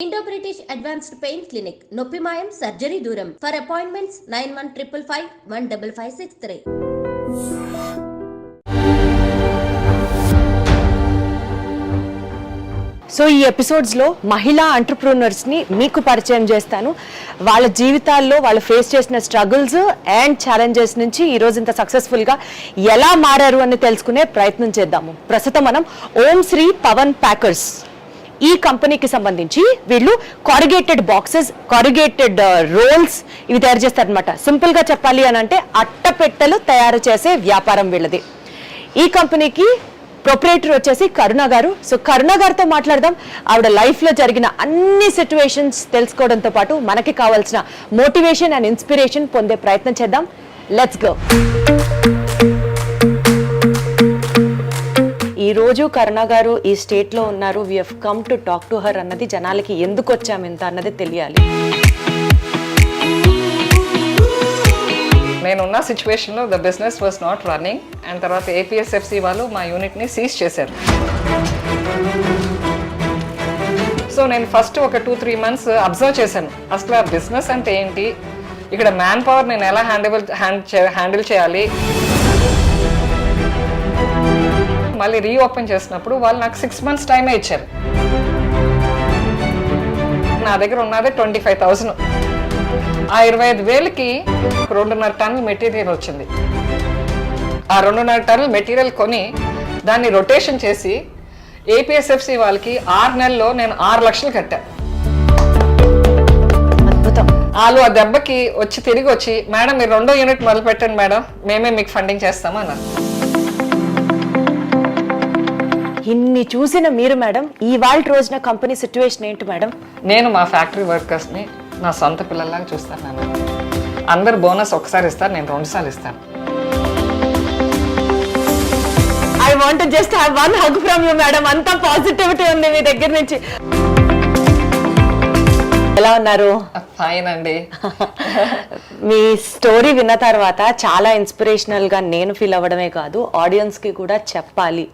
Indo British advanced pain clinic నొప్పి మాయం surgery దూరం ఫర్ అపాయింట్మెంట్స్ 9155515563. సో ఈ ఎపిసోడ్స్లో మహిళా ఎంటర్ప్రెన్యూర్స్ని మీకు పరిచయం చేస్తాను. వాళ్ళ జీవితాల్లో వాళ్ళు ఫేస్ చేసిన స్ట్రగుల్స్ అండ్ ఛాలెంజెస్ నుంచి ఈరోజు ఇంత సక్సెస్ఫుల్గా ఎలా మారారు అని తెలుసుకునే ప్రయత్నం చేద్దాము. ప్రస్తుతం మనం ఓం శ్రీ పవన్ ప్యాకర్స్ ఈ కంపెనీకి సంబంధించి వీళ్ళు కారిగేటెడ్ బాక్సెస్, కారిగేటెడ్ రోల్స్ ఇవి తయారు చేస్తారనమాట. సింపుల్గా చెప్పాలి అని అంటే అట్టపెట్టెలు తయారు చేసే వ్యాపారం వీళ్ళది. ఈ కంపెనీకి ప్రొపరేటర్ వచ్చేసి కరుణ గారు. సో కరుణ గారితో మాట్లాడదాం. ఆవిడ లైఫ్లో జరిగిన అన్ని సిచ్యువేషన్స్ తెలుసుకోవడంతో పాటు మనకి కావాల్సిన మోటివేషన్ అండ్ ఇన్స్పిరేషన్ పొందే ప్రయత్నం చేద్దాం. Let's go. ఈ రోజు కరుణ గారు ఈ స్టేట్లో ఉన్నారు. We have come to talk to her అన్నది జనాలకి ఎందుకు వచ్చాము ఇంత అన్నది తెలియాలి. నేనున్న సిచ్యువేషన్లో the business was not running and తర్వాత ఏపీఎస్ఎఫ్సి వాళ్ళు మా యూనిట్ని సీజ్ చేశారు. సో నేను ఫస్ట్ ఒక 2-3 months అబ్జర్వ్ చేశాను. అసలు ఆ బిజినెస్ అంటే ఏంటి, ఇక్కడ మ్యాన్ పవర్ నేను ఎలా హ్యాండిల్ చేయాలి. మళ్ళీ రీఓపెన్ చేసినప్పుడు వాళ్ళు నాకు 6 months టైమే ఇచ్చారు. నా దగ్గర ఉన్నదే 25,000. ఆ 25,000కి 2.5 టన్నుల మెటీరియల్ వచ్చింది. ఆ 2.5 టన్నుల మెటీరియల్ కొని దాన్ని రొటేషన్ చేసి ఏపీఎస్ఎఫ్సి వాళ్ళకి 6 నెలల్లో నేను 6 లక్షలు కట్టా. అద్భుతం. వాళ్ళు ఆ దెబ్బకి తిరిగి వచ్చి మేడం మీరు 2వ యూనిట్ మొదలు పెట్టండి మేడం, మేమే మీకు ఫండింగ్ చేస్తాము అన్నారు. ఇన్ని చూసిన మీరు మేడం ఇవాళ రోజున కంపెనీ సిచ్యువేషన్ ఏంటి మేడం? నేను మా ఫ్యాక్టరీ వర్కర్స్ని నా సొంత పిల్లల్లాగా చూస్తాను. నేను అందరు బోనస్ ఒకసారి ఇస్తారు, నేను 2 సార్లు ఇస్తాను. I want just have one hug from you madam. అంతా పాజిటివిటీ ఉంది మీ దగ్గర నుంచి. ఎలా ఉన్నారు? ఫైన్ అండి. మీ స్టోరీ విన్న తర్వాత చాలా ఇన్స్పిరేషనల్గా నేను ఫీల్ అవ్వడమే కాదు, ఆడియన్స్కి కూడా చెప్పాలి.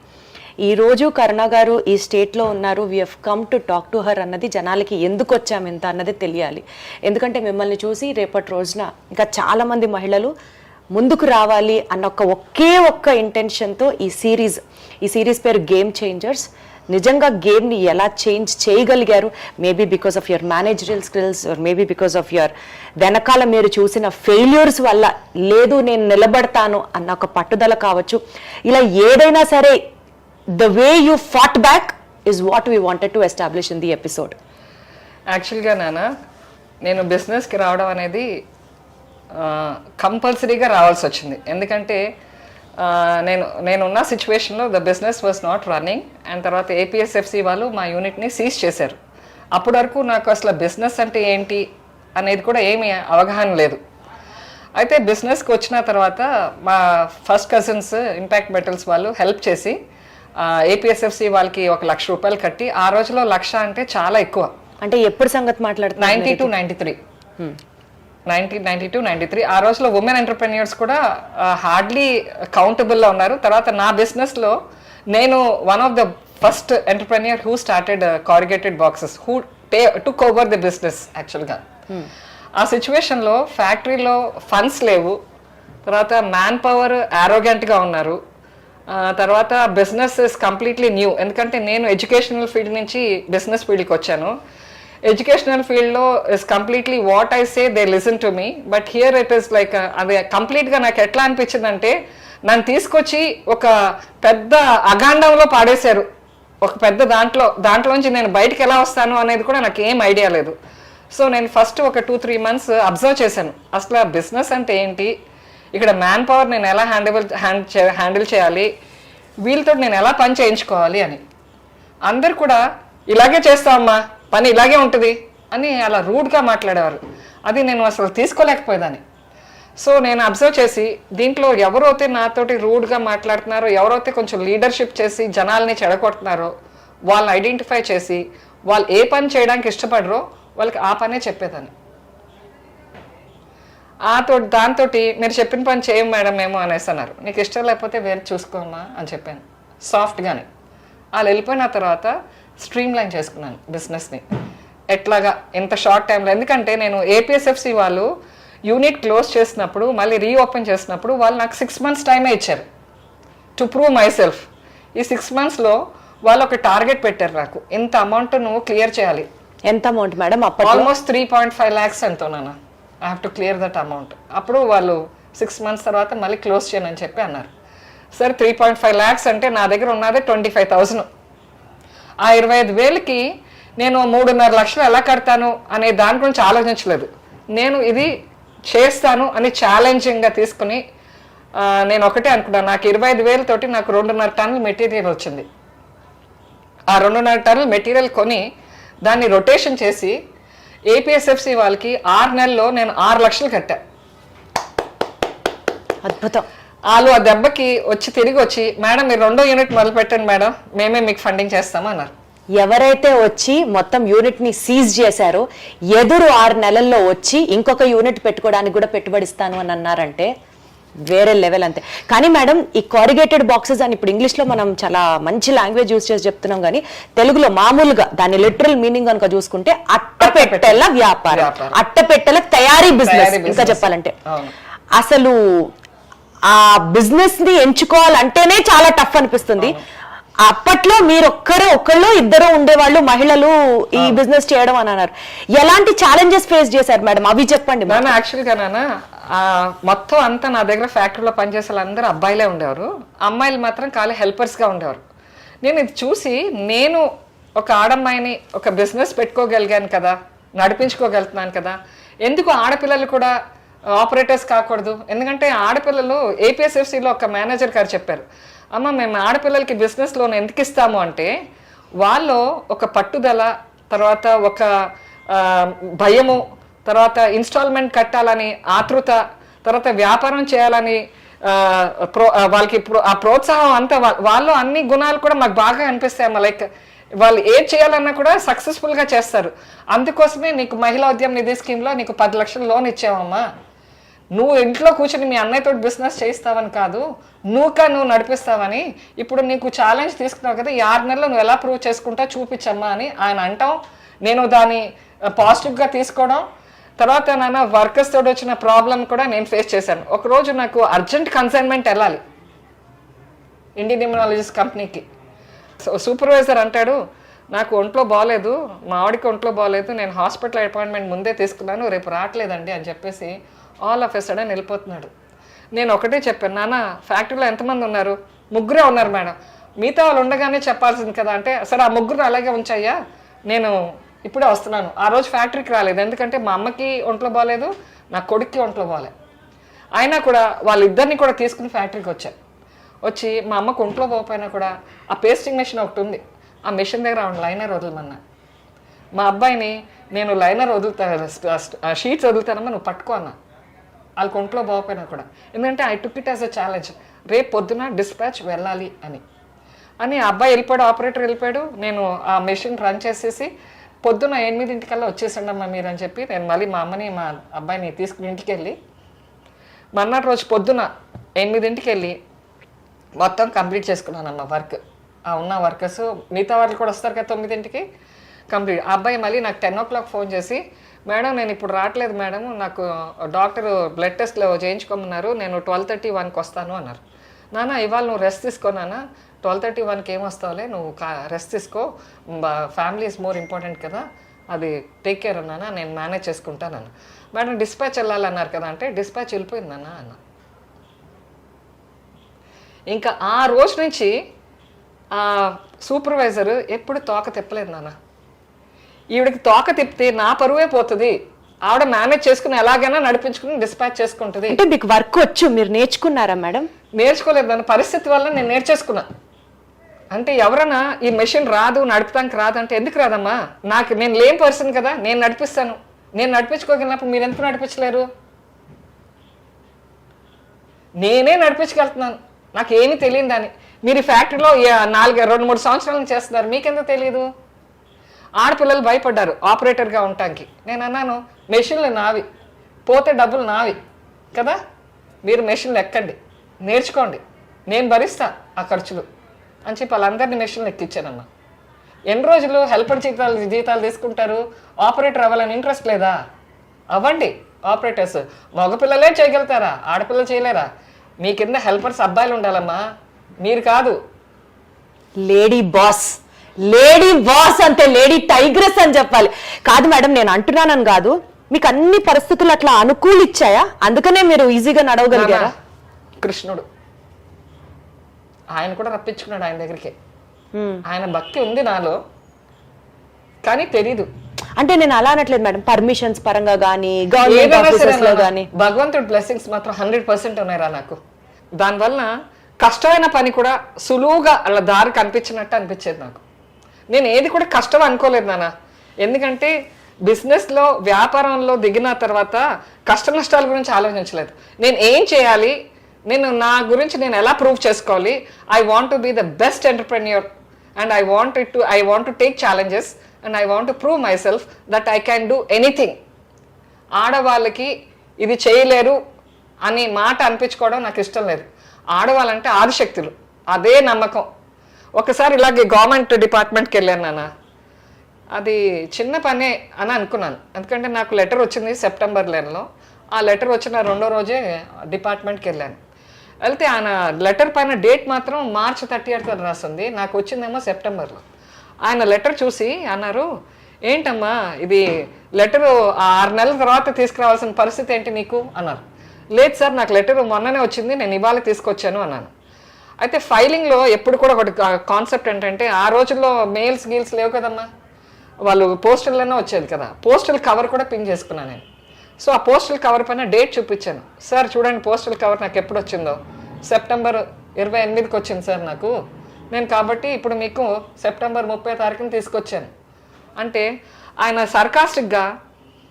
ఈరోజు కరుణ గారు ఈ స్టేట్లో ఉన్నారు. We have come to talk to her అన్నది జనాలకి ఎందుకు వచ్చాము ఇంత అన్నది తెలియాలి. ఎందుకంటే మిమ్మల్ని చూసి రేపటి రోజున ఇంకా చాలామంది మహిళలు ముందుకు రావాలి అన్న ఒకే ఒక్క ఇంటెన్షన్తో ఈ సిరీస్ పేరు గేమ్ చేంజర్స్. నిజంగా గేమ్ని ఎలా చేంజ్ చేయగలిగారు, maybe because of your managerial skills or maybe because of your వెనకాల మీరు చూసిన ఫెయిల్యూర్స్ వల్ల, లేదు నేను నిలబడతాను అన్న ఒక పట్టుదల కావచ్చు. ఇలా ఏదైనా సరే the way you fought back is what we wanted to establish in the episode. యాక్చువల్గా నేను బిజినెస్కి రావడం అనేది కంపల్సరీగా రావాల్సి వచ్చింది. ఎందుకంటే నేనున్న సిచ్యువేషన్లో the business was not running and తర్వాత ఏపీఎస్ఎఫ్సి వాళ్ళు మా యూనిట్ని సీజ్ చేశారు. అప్పటి వరకు నాకు అసలు బిజినెస్ అంటే ఏంటి అనేది కూడా ఏమీ అవగాహన లేదు. అయితే బిజినెస్కి వచ్చిన తర్వాత మా ఫస్ట్ కజిన్స్ ఇంపాక్ట్ మెటల్స్ వాళ్ళు హెల్ప్ చేసి ఏపీఎస్ఎఫ్సి వాళ్ళకి 1 లక్ష రూపాయలు కట్టి, ఆ రోజులో 1 లక్ష అంటే చాలా ఎక్కువ. అంటే ఎప్పుడు సంగతి మాట్లాడుతున్నారు? 1992-93 ఆ రోజులో ఉమెన్ ఎంటర్ప్రెన్యూర్స్ కూడా హార్డ్లీ కౌంటబుల్లో ఉన్నారు. తర్వాత నా బిజినెస్లో నేను one of the first entrepreneur who started corrugated boxes, who took over the business. యాక్చువల్గా ఆ సిచ్యువేషన్లో ఫ్యాక్టరీలో ఫండ్స్ లేవు, తర్వాత మ్యాన్ పవర్ యారోగెంట్గా ఉన్నారు, తర్వాత బిజినెస్ ఇస్ కంప్లీట్లీ న్యూ. ఎందుకంటే నేను ఎడ్యుకేషనల్ ఫీల్డ్ నుంచి బిజినెస్ ఫీల్డ్కి వచ్చాను. ఎడ్యుకేషనల్ ఫీల్డ్లో is completely what I say they listen to me, but here it is like అది కంప్లీట్గా నాకు ఎట్లా అనిపించిందంటే నన్ను తీసుకొచ్చి ఒక పెద్ద అగాండంలో పాడేశారు. ఒక పెద్ద దాంట్లోంచి నేను బయటకు ఎలా వస్తాను అనేది కూడా నాకు ఏం ఐడియా లేదు. సో నేను ఫస్ట్ ఒక 2-3 months అబ్జర్వ్ చేశాను. అసలు ఆ బిజినెస్ అంటే ఏంటి, ఇక్కడ మ్యాన్ పవర్ నేను ఎలా హ్యాండిల్ చేయాలి, వీళ్ళతో నేను ఎలా పని చేయించుకోవాలి అని. అందరు కూడా ఇలాగే చేస్తామమ్మా, పని ఇలాగే ఉంటుంది అని అలా రూడ్గా మాట్లాడేవారు. అది నేను అసలు తీసుకోలేకపోయేదాన్ని. సో నేను అబ్జర్వ్ చేసి దీంట్లో ఎవరైతే నాతోటి రూడ్గా మాట్లాడుతున్నారో, ఎవరైతే కొంచెం లీడర్షిప్ చేసి జనాల్ని చెడగొడుతున్నారో వాళ్ళని ఐడెంటిఫై చేసి వాళ్ళు ఏ పని చేయడానికి ఇష్టపడరో వాళ్ళకి ఆ పనే చెప్పేదాన్ని. దాంతో మీరు చెప్పిన పని చేయం మేడం మేము అనేసి అన్నారు. నీకు ఇష్టం లేకపోతే వేరే చూసుకోమ్మా అని చెప్పాను సాఫ్ట్గానే. వాళ్ళు వెళ్ళిపోయిన తర్వాత స్ట్రీమ్ లైన్ చేసుకున్నాను బిజినెస్ని. ఎట్లాగా ఎంత షార్ట్ టైంలో, ఎందుకంటే నేను ఏపీఎస్ఎఫ్సి వాళ్ళు యూనిట్ క్లోజ్ చేసినప్పుడు మళ్ళీ రీఓపెన్ చేసినప్పుడు వాళ్ళు నాకు 6 months టైమే ఇచ్చారు టు ప్రూవ్ మై సెల్ఫ్. ఈ 6 monthsలో వాళ్ళు ఒక టార్గెట్ పెట్టారు నాకు, ఇంత అమౌంట్ నువ్వు క్లియర్ చేయాలి. ఎంత అమౌంట్ మేడం? ఆల్మోస్ట్ 3.5 lakhs ఎంతో నాన్న, I have to clear that amount. అప్పుడు వాళ్ళు 6 months తర్వాత మళ్ళీ క్లోజ్ చేయనని చెప్పి అన్నారు. సరే 3.5 lakhs అంటే నా దగ్గర ఉన్నదే 25,000. ఆ 25,000కి నేను 3.5 లక్షలు ఎలా కడతాను అనే దాని గురించి ఆలోచించలేదు. నేను ఇది చేస్తాను అని ఛాలెంజింగ్గా తీసుకుని నేను ఒకటే అనుకున్నాను, నాకు 25,000 తోటి నాకు 2.5 టన్నుల మెటీరియల్ వచ్చింది. ఆ 2.5 టన్నుల మెటీరియల్ కొని దాన్ని రొటేషన్ చేసి ఏపీఎస్ఎఫ్సి వాళ్ళకి 6 నెలల్లో నేను 6 లక్షలు కట్టా. అద్భుతం. వాళ్ళు ఆ దెబ్బకి తిరిగి వచ్చి మేడం మీరు 2వ యూనిట్ మొదలు పెట్టండి మేడం, మేమే మీకు ఫండింగ్ చేస్తాము అన్నారు. ఎవరైతే వచ్చి మొత్తం యూనిట్ ని సీజ్ చేశారో ఎదురు 6 నెలల్లో వచ్చి ఇంకొక యూనిట్ పెట్టుకోవడానికి కూడా పెట్టుబడిస్తాను అని అన్నారంటే వేరే లెవెల్ అంతే. కానీ మేడం ఈ కారిగేటెడ్ బాక్సెస్ అని ఇప్పుడు ఇంగ్లీష్ లో మనం చాలా మంచి లాంగ్వేజ్ యూజ్ చేసి చెప్తున్నాం, కానీ తెలుగులో మామూలుగా దాని లిటరల్ మీనింగ్ కనుక చూసుకుంటే అట్టపెట్టెల వ్యాపారం, అట్టపెట్టెల తయారీ బిజినెస్. ఇంకా చెప్పాలంటే అసలు ఆ బిజినెస్ ని ఎంచుకోవాలంటేనే చాలా టఫ్ అనిపిస్తుంది. అప్పట్లో మీరు ఒకళ్ళు ఇద్దరు ఉండేవాళ్ళు మహిళలు ఈ బిజినెస్ చేయడం అని అన్నారు. ఎలాంటి ఛాలెంజెస్ ఫేస్ చేశారు మేడం, అవి చెప్పండి. నాన్న యాక్చువల్గా నాన్న మొత్తం అంతా నా దగ్గర ఫ్యాక్టరీలో పనిచేసే వాళ్ళందరూ అబ్బాయిలే ఉండేవారు, అమ్మాయిలు మాత్రం ఖాళీ హెల్పర్స్గా ఉండేవారు. నేను ఇది చూసి నేను ఒక ఆడమ్మాయిని ఒక బిజినెస్ పెట్టుకోగలిగాను కదా, నడిపించుకోగలుగుతున్నాను కదా, ఎందుకు ఆడపిల్లలు కూడా ఆపరేటర్స్ కాకూడదు? ఎందుకంటే ఆడపిల్లలు ఏపీఎస్ఎఫ్సిలో ఒక మేనేజర్ గారు చెప్పారు, అమ్మ మేము ఆడపిల్లలకి బిజినెస్ లోన్ ఎందుకు ఇస్తాము అంటే వాళ్ళు ఒక పట్టుదల, తర్వాత ఒక భయము, తర్వాత ఇన్స్టాల్మెంట్ కట్టాలని ఆతృత, తర్వాత వ్యాపారం చేయాలని వాళ్ళకి ఆ ప్రోత్సాహం అంతా, వాళ్ళు అన్ని గుణాలు కూడా మాకు బాగా అనిపిస్తాయమ్మా. లైక్ వాళ్ళు ఏం చేయాలన్నా కూడా సక్సెస్ఫుల్గా చేస్తారు. అందుకోసమే నీకు మహిళా ఉద్యమ నిధి స్కీమ్లో నీకు 10 లక్షలు లోన్ ఇచ్చావమ్మా. నువ్వు ఇంట్లో కూర్చొని మీ అన్నయ్యతో బిజినెస్ చేయిస్తావని కాదు, నువ్వు నడిపిస్తావని. ఇప్పుడు నీకు ఛాలెంజ్ తీసుకున్నావు కదా, ఈ 6 నెలలు నువ్వు ఎలా ప్రూవ్ చేసుకుంటా చూపించమ్మా అని ఆయన అంటాం. నేను దాన్ని పాజిటివ్గా తీసుకోవడం. తర్వాత నాన్న వర్కర్స్ తోటి వచ్చిన ప్రాబ్లం కూడా నేను ఫేస్ చేశాను. ఒకరోజు నాకు అర్జెంట్ కన్సైన్మెంట్ వెళ్ళాలి ఇండియన్ ఇమ్యునాలజిస్ట్ కంపెనీకి. సూపర్వైజర్ అంటాడు, నాకు ఒంట్లో బాగలేదు, మా ఆవిడకి ఒంట్లో బాగలేదు, నేను హాస్పిటల్ అపాయింట్మెంట్ ముందే తీసుకున్నాను, రేపు రావట్లేదండి అని చెప్పేసి ఆల్ ఆఫ్ ఎ సడన్ వెళ్ళిపోతున్నాడు. నేను ఒకటే చెప్పాను, నాన్న ఫ్యాక్టరీలో ఎంతమంది ఉన్నారు? 3 ఉన్నారు మేడం, మిగతా వాళ్ళు ఉండగానే చెప్పాల్సింది కదా అంటే, సరే ఆ 3 అలాగే ఉంచాయ్యా, నేను ఇప్పుడే వస్తున్నాను. ఆ రోజు ఫ్యాక్టరీకి రాలేదు, ఎందుకంటే మా అమ్మకి ఒంట్లో బాగాలేదు, నా కొడుక్కి ఒంట్లో బాగాలేదు. అయినా కూడా వాళ్ళిద్దరిని కూడా తీసుకుని ఫ్యాక్టరీకి వచ్చి మా అమ్మకు ఒంట్లో పోకపోయినా కూడా ఆ పేస్టింగ్ మెషిన్ ఒకటి ఉంది, ఆ మెషిన్ దగ్గర లైనర్ వదలమన్నా. మా అబ్బాయిని నేను లైనర్ షీట్స్ వదులుతానమ్మా, నువ్వు పట్టుకో అన్నా. వాళ్ళకి ఒంట్లో పోకపోయినా కూడా, ఎందుకంటే I took it as a challenge, రేపు పొద్దున డిస్పాచ్ వెళ్ళాలి అని అబ్బాయి వెళ్ళిపోయాడు, ఆపరేటర్ వెళ్ళిపోయాడు. నేను ఆ మెషిన్ రన్ చేసేసి పొద్దున 8 వచ్చేసండి అమ్మా మీరు అని చెప్పి నేను మళ్ళీ మా అమ్మని మా అబ్బాయిని తీసుకుని ఇంటికి వెళ్ళి మర్నాటి రోజు పొద్దున 8 వెళ్ళి మొత్తం కంప్లీట్ చేసుకున్నానమ్మా వర్క్. ఆ ఉన్న వర్కర్స్ మిగతా వాళ్ళు కూడా వస్తారు కదా 9 కంప్లీట్. ఆ అబ్బాయి మళ్ళీ నాకు 10 o'clock ఫోన్ చేసి, మేడం నేను ఇప్పుడు రావట్లేదు మేడం, నాకు డాక్టర్ బ్లడ్ టెస్ట్లో చేయించుకోమన్నారు, నేను 12:30, 1కి వస్తాను అన్నారు. నాన్న ఇవాళ నువ్వు రెస్ట్ తీసుకోనానా, 12:30, 1కి ఏమొస్తావులే, నువ్వు రెస్ట్ తీసుకో, ఫ్యామిలీ ఈజ్ మోర్ ఇంపార్టెంట్ కదా, అది టేక్ కేర్ అన్నానా, నేను మేనేజ్ చేసుకుంటానన్నా. మేడం డిస్పాచ్ వెళ్ళాలన్నారు కదా అంటే, డిస్పాచ్ వెళ్ళిపోయిందన్నా అన్న. ఇంకా ఆ రోజు నుంచి ఆ సూపర్వైజర్ ఎప్పుడు తోక తిప్పలేదు నాన్న. ఈవిడికి తోక తిప్పితే నా పరువే పోతుంది, ఆవిడ మేనేజ్ చేసుకుని ఎలాగైనా నడిపించుకుని డిస్పాచ్ చేసుకుంటుంది. అంటే మీకు వర్క్ వచ్చు, మీరు నేర్చుకున్నారా మేడం? నేర్చుకోలేదు, దాని పరిస్థితి వల్ల నేను నేర్చేసుకున్నా. అంటే ఎవరైనా ఈ మెషిన్ రాదు, నడుపుతానికి రాదు అంటే, ఎందుకు రాదమ్మా, నేను లేని పర్సన్ కదా, నేను నడిపిస్తాను. నేను నడిపించుకోగలిగినప్పుడు మీరు ఎందుకు నడిపించలేరు? నేనే నడిపించగలుగుతున్నాను, నాకు ఏమీ తెలియదు దాన్ని. మీరు ఈ ఫ్యాక్టరీలో 2-3 సంవత్సరాల నుంచి చేస్తున్నారు, మీకెందుకు తెలియదు? ఆడపిల్లలు భయపడ్డారు ఆపరేటర్గా ఉండటానికి. నేను అన్నాను, మెషిన్లు నావి, పోతే డబ్బులు నావి కదా, మీరు మెషిన్లు ఎక్కండి, నేర్చుకోండి, నేను భరిస్తా ఆ ఖర్చులు అని చెప్పి వాళ్ళందరినీ మెషిన్లు ఎక్కించానమ్మా. ఎన్ని రోజులు హెల్పర్ జీతాలు తీసుకుంటారు? ఆపరేటర్ అవ్వాలని ఇంట్రెస్ట్ లేదా? అవ్వండి ఆపరేటర్స్. మగపిల్లలే చేయగలుగుతారా? ఆడపిల్లలు చేయలేరా? మీ కింద హెల్పర్స్ అబ్బాయిలు ఉండాలమ్మా, మీరు కాదు. లేడీ బాస్ అంటే లేడీ టైగ్రెస్ అని చెప్పాలి. కాదు మేడం, నేను అంటున్నానని కాదు, మీకు అన్ని పరిస్థితులు అట్లా అనుకూలిచ్చాయా? అందుకనే మీరు ఈజీగా నడవగలిగారా? కృష్ణుడు ఆయన కూడా రప్పించుకున్నాడు ఆయన దగ్గరికి. ఆయన భక్తి ఉంది నాలో, కానీ తెలీదు. అంటే నేను అలా అనట్లేదు మేడం, పర్మిషన్స్ పరంగా కానీ గవర్నమెంట్ ఆఫీసెస్ లో కానీ భగవంతుడి బ్లెస్సింగ్స్ మాత్రం 100% ఉన్నాయిరా నాకు. దానివల్ల కష్టమైన పని కూడా సులువుగా అలా దారి కనిపించినట్టు అనిపించేది నాకు. నేను ఏది కూడా కష్టం అనుకోలేదు నాన్న. ఎందుకంటే బిజినెస్లో వ్యాపారంలో దిగిన తర్వాత కష్ట నష్టాల గురించి ఆలోచించలేదు. నేను ఏం చేయాలి, నేను నా గురించి నేను ఎలా ప్రూవ్ చేసుకోవాలి. I want to be the best entrepreneur and I want to take challenges and I want to prove myself that I can do anything. ఆడవాళ్ళకి ఇది చేయలేరు అని మాట అనిపించుకోవడం నాకు ఇష్టం లేదు. ఆడవాళ్ళంటే ఆదిశక్తులు, అదే నమ్మకం. ఒకసారి ఇలాగే గవర్నమెంట్ డిపార్ట్మెంట్కి వెళ్ళాను నాన్న. అది చిన్న పనే అని అనుకున్నాను, ఎందుకంటే నాకు లెటర్ వచ్చింది సెప్టెంబర్ నెలలో. ఆ లెటర్ వచ్చిన రెండో రోజే డిపార్ట్మెంట్కి వెళ్ళాను. వెళ్తే ఆయన లెటర్ పైన డేట్ మాత్రం March 30 రాస్తుంది, నాకు వచ్చిందేమో సెప్టెంబర్లో. ఆయన లెటర్ చూసి అన్నారు, ఏంటమ్మా ఇది లెటరు 6 నెలల తర్వాత తీసుకురావాల్సిన పరిస్థితి ఏంటి నీకు అన్నారు. లేదు సార్, నాకు లెటర్ మొన్ననే వచ్చింది, నేను ఇవాళ తీసుకొచ్చాను అన్నాను. అయితే ఫైలింగ్లో ఎప్పుడు కూడా ఒకటి కాన్సెప్ట్ ఏంటంటే, ఆ రోజుల్లో మెయిల్స్ గీల్స్ లేవు కదమ్మా, వాళ్ళు పోస్టల్లోనే వచ్చేది కదా. పోస్టల్ కవర్ కూడా పిన్ చేసుకున్నాను నేను. సో ఆ పోస్టల్ కవర్ పైన డేట్ చూపించాను. సార్ చూడండి, పోస్టల్ కవర్ నాకు ఎప్పుడు వచ్చిందో, సెప్టెంబర్ 28కి వచ్చింది సార్ నాకు. నేను కాబట్టి ఇప్పుడు మీకు సెప్టెంబర్ 30 తీసుకొచ్చాను అంటే, ఆయన సర్కాస్టిక్గా,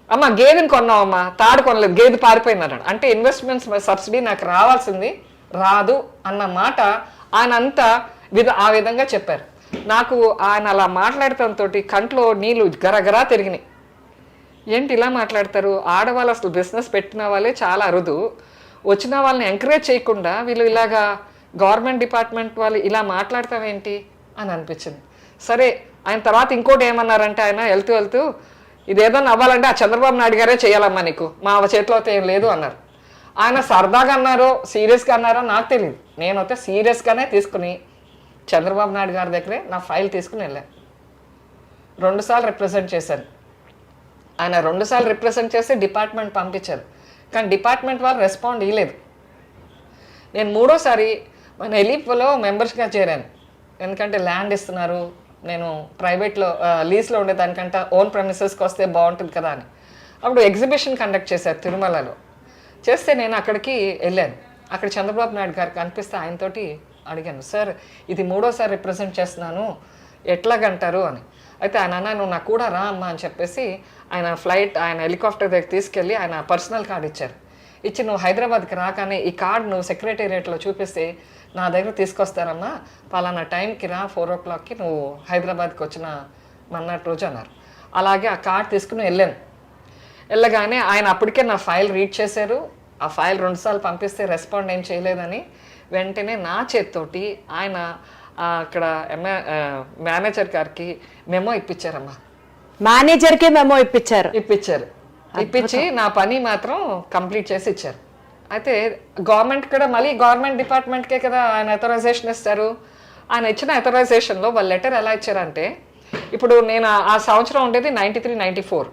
అమ్మ గేదెని కొన్నావమ్మా, తాడు కొనలేదు, గేదె పారిపోయింది అన్నాడు. అంటే ఇన్వెస్ట్మెంట్స్ సబ్సిడీ నాకు రావాల్సింది రాదు అన్న మాట ఆయన అంతా ఆ విధంగా చెప్పారు. నాకు ఆయన అలా మాట్లాడటంతో కంట్లో నీళ్ళు గరగరా తిరిగినాయి. ఏంటి ఇలా మాట్లాడతారు, ఆడవాళ్ళు అసలు బిజినెస్ పెట్టిన వాళ్ళే చాలా అరుదు, వచ్చిన వాళ్ళని ఎంకరేజ్ చేయకుండా వీళ్ళు ఇలాగా గవర్నమెంట్ డిపార్ట్మెంట్ వాళ్ళు ఇలా మాట్లాడతావేంటి అని అనిపించింది. సరే, ఆయన తర్వాత ఇంకోటి ఏమన్నారంటే, ఆయన వెళ్తూ ఇదేదన్నా అవ్వాలంటే ఆ చంద్రబాబు నాయుడు గారే చేయాలమ్మా, నీకు మా చేతిలో అయితే ఏం లేదు అన్నారు. ఆయన సరదాగా అన్నారో సీరియస్గా అన్నారో నాకు తెలియదు. నేనైతే సీరియస్గానే తీసుకుని చంద్రబాబు నాయుడు గారి దగ్గరే నా ఫైల్ తీసుకుని వెళ్ళాను. 2 సార్లు రిప్రజెంట్ చేశాను. ఆయన 2 సార్లు రిప్రజెంట్ చేసి డిపార్ట్మెంట్ పంపించారు, కానీ డిపార్ట్మెంట్ వాళ్ళు రెస్పాండ్ ఇవ్వలేదు. నేను 3వ సారి మన ఎలిప్లో మెంబర్స్గా చేరాను. ఎందుకంటే ల్యాండ్ ఇస్తున్నారు, నేను ప్రైవేట్లో లీజ్లో ఉండేదానికంటే ఓన్ ప్రెమిసెస్కి వస్తే బాగుంటుంది కదా అని. అప్పుడు ఎగ్జిబిషన్ కండక్ట్ చేశారు తిరుమలలో. చేస్తే నేను అక్కడికి వెళ్ళాను. అక్కడ చంద్రబాబు నాయుడు గారికి కనిపిస్తే ఆయనతోటి అడిగాను, సార్ ఇది 3వ సారి రిప్రజెంట్ చేస్తున్నాను, ఎట్లాగంటారు అని. అయితే ఆయన అన్న, నువ్వు నాకు కూడా రా అమ్మా అని చెప్పేసి ఆయన హెలికాప్టర్ దగ్గర తీసుకెళ్ళి ఆయన పర్సనల్ కార్డు ఇచ్చారు. ఇచ్చి, నువ్వు హైదరాబాద్కి రాగానే ఈ కార్డు నువ్వు సెక్రటేరియట్లో చూపిస్తే నా దగ్గర తీసుకొస్తారమ్మా, పలానా టైంకి రా, 4 o'clockకి నువ్వు హైదరాబాద్కి వచ్చిన మన్నాటి రోజు అన్నారు. అలాగే ఆ కార్డు తీసుకుని వెళ్ళాను. వెళ్ళగానే ఆయన అప్పటికే నా ఫైల్ రీడ్ చేశారు. ఆ ఫైల్ 2 సార్లు పంపిస్తే రెస్పాండ్ ఏం చేయలేదని వెంటనే నా చేతితోటి ఆయన అక్కడ మేనేజర్ గారికి మెమో ఇప్పించారమ్మా. మేనేజర్కే మెమో ఇప్పించి నా పని మాత్రం కంప్లీట్ చేసి ఇచ్చారు. అయితే గవర్నమెంట్ కూడా మళ్ళీ గవర్నమెంట్ డిపార్ట్మెంట్కే కదా ఆయన అథరైజేషన్ ఇస్తారు. ఆయన ఇచ్చిన అథరైజేషన్లో వాళ్ళ లెటర్ ఎలా ఇచ్చారంటే, ఇప్పుడు నేను ఆ సంవత్సరం ఉండేది 93, 94.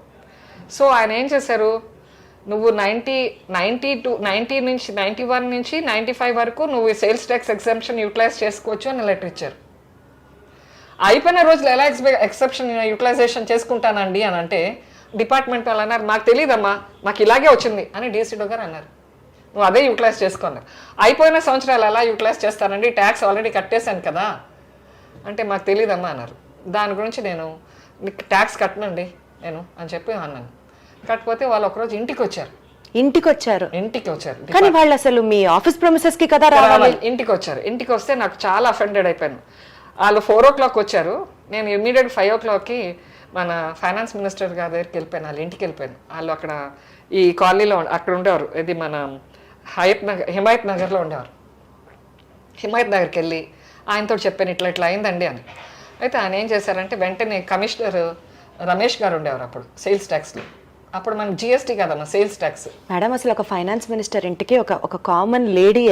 సో ఆయన ఏం చేశారు, నువ్వు 90 నుంచి 91 నుంచి 95 వరకు నువ్వు సేల్స్ ట్యాక్స్ ఎగ్జంప్షన్ యూటిలైజ్ చేసుకోవచ్చు అని లెటర్ ఇచ్చారు. అయిపోయిన రోజులు ఎలా ఎక్సెప్షన్ యూటిలైజేషన్ చేసుకుంటానండి అని అంటే, డిపార్ట్మెంట్ వాళ్ళు అన్నారు, మాకు తెలియదమ్మా, మాకు ఇలాగే వచ్చింది అని డీసీడో గారు అన్నారు. నువ్వు అదే యూటిలైజ్ చేసుకున్నారు. అయిపోయిన సంవత్సరాలు ఎలా యూటిలైజ్ చేస్తానండి, ట్యాక్స్ ఆల్రెడీ కట్టేశాను కదా అంటే, మాకు తెలియదమ్మా అన్నారు. దాని గురించి నేను ట్యాక్స్ కట్టనండి నేను అని చెప్పి అన్నాను. కాకపోతే వాళ్ళు ఒకరోజు ఇంటికి వచ్చారు. కానీ వాళ్ళు అసలు మీ ఆఫీస్ ప్రెమిసెస్ కి కదా రావాలి. ఇంటికి వచ్చారు. ఇంటికి వస్తే నాకు చాలా అఫెండెడ్ అయిపోయాను. వాళ్ళు 4 o'clock వచ్చారు. నేను ఇమ్మీడియట్ 5 o'clockకి మన ఫైనాన్స్ మినిస్టర్ గారి దగ్గరికి వెళ్ళిపోయాను. వాళ్ళ ఇంటికి వెళ్ళిపోయాను. వాళ్ళు అక్కడ ఈ కాలనీలో అక్కడ ఉండేవారు. ఇది మన హిమాయత్ నగర్లో ఉండేవారు. హిమాయత్ నగర్కి వెళ్ళి ఆయనతో చెప్పాను, ఇట్లా అయిందండి అని. అయితే ఆయన ఏం చేశారంటే వెంటనే కమిషనర్ రమేష్ గారు ఉండేవారు అప్పుడు సేల్స్ ట్యాక్స్లో. అప్పుడు మనకి జిఎస్టీ కదమ్మా, సేల్స్ ట్యాక్స్. మేడం అసలు ఒక ఫైనాన్స్ మినిస్టర్ ఇంటికి ఒక కామన్ లేడీ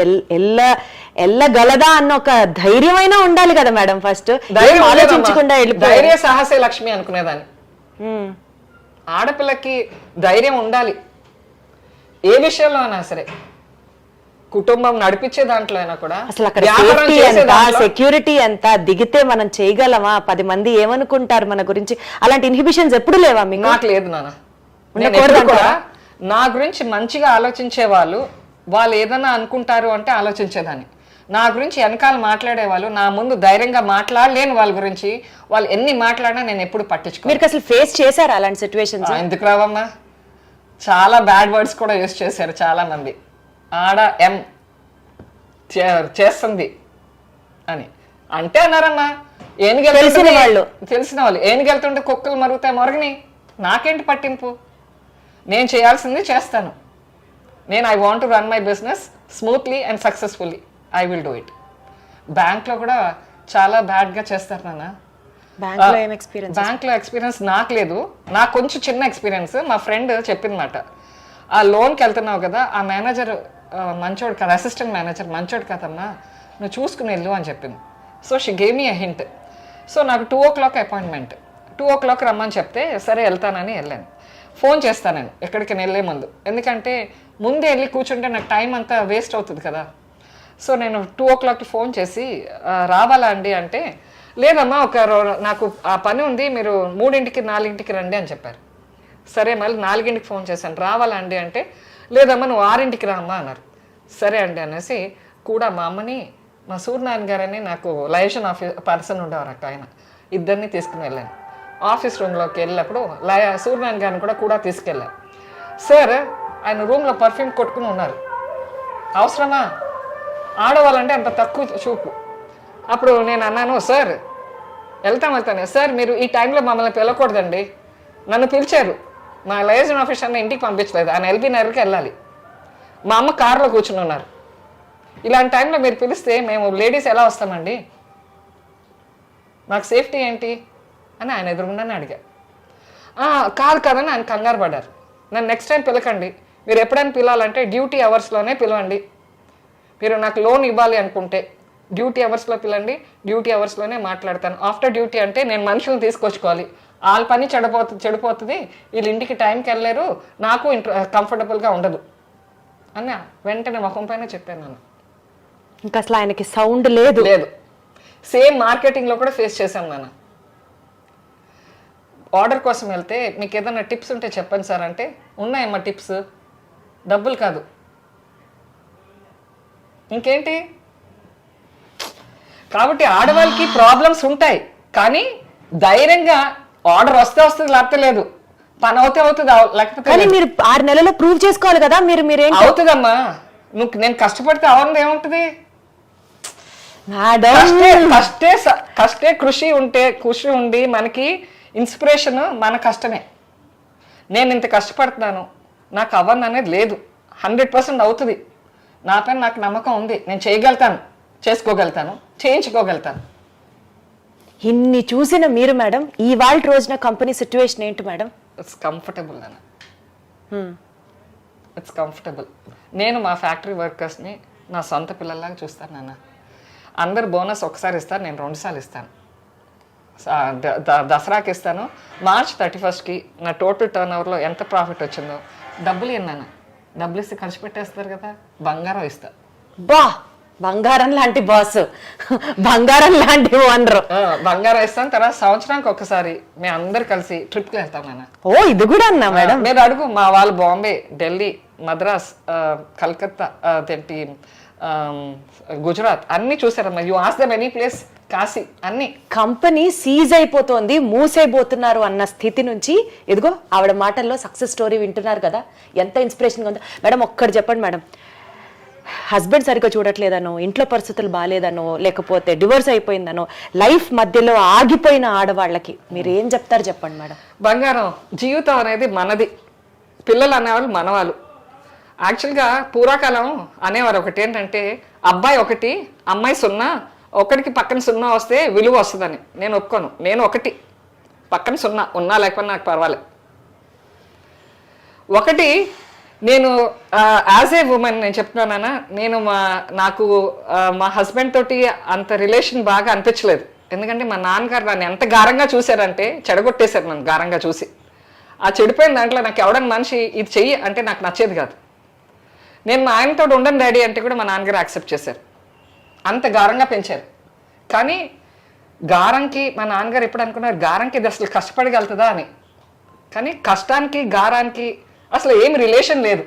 ఎల్లగలదా అన్న ఒక ధైర్యమైనా ఉండాలి కదా మేడం. ఫస్ట్ ఆలోచించకుండా ధైర్య సాహసే లక్ష్మి అనుకునేదాన్ని. ఆడపిల్లకి ధైర్యం ఉండాలి ఏ విషయంలో అయినా సరే, కుటుంబం నడిపించే దాంట్లో అయినా కూడా. అసలు అక్కడ సేఫ్టీ ఎంత, సెక్యూరిటీ ఎంత, దిగితే మనం చేయగలమా, 10 మంది ఏమనుకుంటారు మన గురించి, అలాంటి ఇన్హిబిషన్స్ ఎప్పుడు లేవా మీకు? నాకు లేదు నాన్న. కూడా నా గురించి మంచిగా ఆలోచించే వాళ్ళు ఏదైనా అనుకుంటారు అంటే ఆలోచించేదాన్ని. నా గురించి వెనకాల మాట్లాడేవాళ్ళు, నా ముందు ధైర్యంగా మాట్లాడలేని వాళ్ళ గురించి వాళ్ళు ఎన్ని మాట్లాడినా నేను ఎప్పుడు పట్టించుకో. మీరు అసలు ఫేస్ చేశారు అలాంటి సిచ్యువేషన్స్? ఎందుకు రావమ్మా, చాలా బ్యాడ్ వర్డ్స్ కూడా యూజ్ చేశారు చాలా మంది. ఆడ ఎం చేస్తుంది అని అంటే అన్నారమ్మా. తెలిసిన వాళ్ళు ఏనుగెళ్తుంటే కుక్కలు మరుగుతాయి, మరుగుని నాకేంటి పట్టింపు, నేను చేయాల్సింది చేస్తాను. I want to run my business smoothly and successfully, I will do it. బ్యాంక్లో కూడా చాలా బ్యాడ్గా చేస్తారు నాన్న. బ్యాంక్లో ఎక్స్పీరియన్స్ నాకు లేదు, నాకు కొంచెం చిన్న ఎక్స్పీరియన్స్. మా ఫ్రెండ్ చెప్పిందన్నమాట, ఆ లోన్కి వెళ్తున్నావు కదా, ఆ మేనేజర్ మంచోడు కదా, అసిస్టెంట్ మేనేజర్ మంచోడు కదమ్మా, నువ్వు చూసుకుని వెళ్ళు అని చెప్పింది. So she gave me a hint. So నాకు 2 o'clock అపాయింట్మెంట్, 2 o'clock రమ్మని చెప్తే సరే వెళ్తానని వెళ్ళాను. ఫోన్ చేస్తాను నేను ఎక్కడికి వెళ్ళే ముందు, ఎందుకంటే ముందే వెళ్ళి కూర్చుంటే నాకు టైం అంతా వేస్ట్ అవుతుంది కదా. సో నేను 2 o'clockకి ఫోన్ చేసి రావాలా అండి అంటే, లేదమ్మా నాకు ఆ పని ఉంది, మీరు 3ంటికి 4ంటికి రండి అని చెప్పారు. సరే మళ్ళీ 4ంటికి ఫోన్ చేశాను, రావాలా అండి అంటే, లేదమ్మా నువ్వు 6ంటికి రామ్మా అన్నారు. సరే అండి అనేసి కూడా మా అమ్మని, మా సూర్యనారాయణ గారని నాకు లైజన్ పర్సన్ ఉండేవారు అక్క, ఆయన ఇద్దరిని తీసుకుని వెళ్ళాను. ఆఫీస్ రూమ్లోకి వెళ్ళినప్పుడు సూర్యనారాయణ గారిని కూడా తీసుకెళ్ళాను. సార్ ఆయన రూమ్లో పర్ఫ్యూమ్ కొట్టుకుని ఉన్నారు. అవసరమా, ఆడవాళ్ళంటే అంత తక్కువ చూపు. అప్పుడు నేను అన్నాను, సార్ వెళ్తాను సార్, మీరు ఈ టైంలో మమ్మల్ని పిలవకూడదండి, నన్ను పిలిచారు, మా లైజన్ ఆఫీసర్ని ఇంటికి పంపించలేదు, ఆయన ఎల్బీ నగర్కి వెళ్ళాలి, మా అమ్మ కారులో కూర్చుని ఉన్నారు, ఇలాంటి టైంలో మీరు పిలిస్తే మేము లేడీస్ ఎలా వస్తామండి, మాకు సేఫ్టీ ఏంటి అని ఆయన ఎదురుగుండానే అడిగా. కాదు కాదని ఆయన కంగారు పడ్డారు. నన్ను నెక్స్ట్ టైం పిలకండి, మీరు ఎప్పుడైనా పిలవాలంటే డ్యూటీ అవర్స్లోనే పిలవండి, మీరు నాకు లోన్ ఇవ్వాలి అనుకుంటే డ్యూటీ అవర్స్లో పిలండి, డ్యూటీ అవర్స్లోనే మాట్లాడతాను. ఆఫ్టర్ డ్యూటీ అంటే నేను మనుషులను తీసుకొచ్చుకోవాలి, వాళ్ళ పని చెడిపోతుంది, వీళ్ళు ఇంటికి టైంకి వెళ్ళలేరు, నాకు కంఫర్టబుల్గా ఉండదు అని వెంటనే ముఖం పైన చెప్పాను నేను. ఇంకా అసలు ఆయనకి సౌండ్ లేదు. సేమ్ మార్కెటింగ్లో కూడా ఫేస్ చేశాను నాన్న. ఆర్డర్ కోసం వెళ్తే మీకు ఏదైనా టిప్స్ ఉంటే చెప్పండి సార్ అంటే, ఉన్నాయమ్మా టిప్స్, డబ్బులు కాదు, ఇంకేంటి. కాబట్టి ఆడవాళ్ళకి ప్రాబ్లమ్స్ ఉంటాయి, కానీ ధైర్యంగా ఆర్డర్ వస్తే వస్తుంది, లేకపోతే లేదు, పని అవుతుంది, లేకపోతే మీరు 6 నెలల్లో ప్రూవ్ చేసుకోవాలి కదా. మీరు అవుతుందమ్మా, నేను కష్టపడితే అవన్నీ ఏముంటుంది, కష్టే కృషి ఉండి మనకి ఇన్స్పిరేషన్ మన కష్టమే. నేను ఇంత కష్టపడుతున్నాను, నాకు అవ్వను అనేది లేదు, 100% అవుతుంది, నా పైన నాకు నమ్మకం ఉంది, నేను చేయగలుగుతాను, చేసుకోగలుగుతాను, చేయించుకోగలుగుతాను. ఇన్ని చూసిన మీరు మేడం ఈ వాళ్ళ రోజున కంపెనీ సిచ్యువేషన్ ఏంటి మేడం? ఇట్స్ కంఫర్టబుల్ అన్న, ఇట్స్ కంఫర్టబుల్. నేను మా ఫ్యాక్టరీ వర్కర్స్ని నా సొంత పిల్లల్లాగా చూస్తాను నాన్న. అందరు బోనస్ ఒకసారి ఇస్తారు, నేను 2 సార్లు ఇస్తాను. దసరాకి ఇస్తాను, March 31st నా టోటల్ టర్న్ ఓవర్లో ఎంత ప్రాఫిట్ వచ్చిందో డబ్బులు ఇన్నాను, డబ్బులు ఇస్తే ఖర్చు పెట్టేస్తారు కదా, బంగారం ఇస్తా. బంగారం లాంటి బాస్, బంగారం లాంటి ఓనర్. బంగారం ఇస్తాను. తర్వాత సంవత్సరానికి ఒకసారి మేము అందరు కలిసి ట్రిప్కి వెళ్తాం నాన్న. ఓ ఇది కూడా అన్నా మేడం, మీరు అడుగు, మా వాళ్ళు బాంబే, ఢిల్లీ, మద్రాస్, కలకత్తా, గుజరాత్ అన్ని చూసారమ్మా. You ask them any place, Kashi, అన్ని. కంపెనీ సీజ్ అయిపోతుంది, మూసైపోతున్నారు అన్న స్థితి నుంచి ఎదుగో ఆవిడ మాటల్లో సక్సెస్ స్టోరీ వింటున్నారు కదా, ఎంత ఇన్స్పిరేషన్గా ఉందో మేడం. ఒక్కటి చెప్పండి మేడం, హస్బెండ్ సరిగ్గా చూడట్లేదనో, ఇంట్లో పరిస్థితులు బాగాలేదనో, లేకపోతే డివోర్స్ అయిపోయిందనో, లైఫ్ మధ్యలో ఆగిపోయిన ఆడవాళ్ళకి మీరు ఏం చెప్తారు చెప్పండి మేడం. బంగారం, జీవితం అనేది మనది, పిల్లలు అనేవాళ్ళు మనవాళ్ళు. యాక్చువల్గా పూర్వకాలం అనేవారు ఒకటి ఏంటంటే, అబ్బాయి 1 అమ్మాయి 0, ఒకటికి పక్కన 0 వస్తే విలువ వస్తుందని నేను ఒప్పుకోను. నేను 1 పక్కన 0 ఉన్నా లేకపోయినా నాకు పర్వాలేదు. 1 నేను యాజ్ ఏ ఉమెన్ నేను చెప్తున్నానా, నేను నాకు మా హస్బెండ్ తోటి అంత రిలేషన్ బాగా అనిపించలేదు. ఎందుకంటే మా నాన్నగారు నన్ను ఎంత గారంగా చూశారంటే చెడగొట్టేశారు నన్ను గారంగా చూసి. ఆ చెడిపోయిన దాంట్లో నాకు ఎవడన్నా మనిషి ఇది చెయ్యి అంటే నాకు నచ్చేది కాదు. నేను మా ఆయనతో ఉండను డాడీ అంటే కూడా మా నాన్నగారు యాక్సెప్ట్ చేశారు. అంత గారంగా పెంచారు. కానీ గారంకి మా నాన్నగారు ఎప్పుడు అనుకున్నారు, గారంకి ఇది అసలు కష్టపడగలుగుతుందా అని. కానీ కష్టానికి గారానికి అసలు ఏం రిలేషన్ లేదు.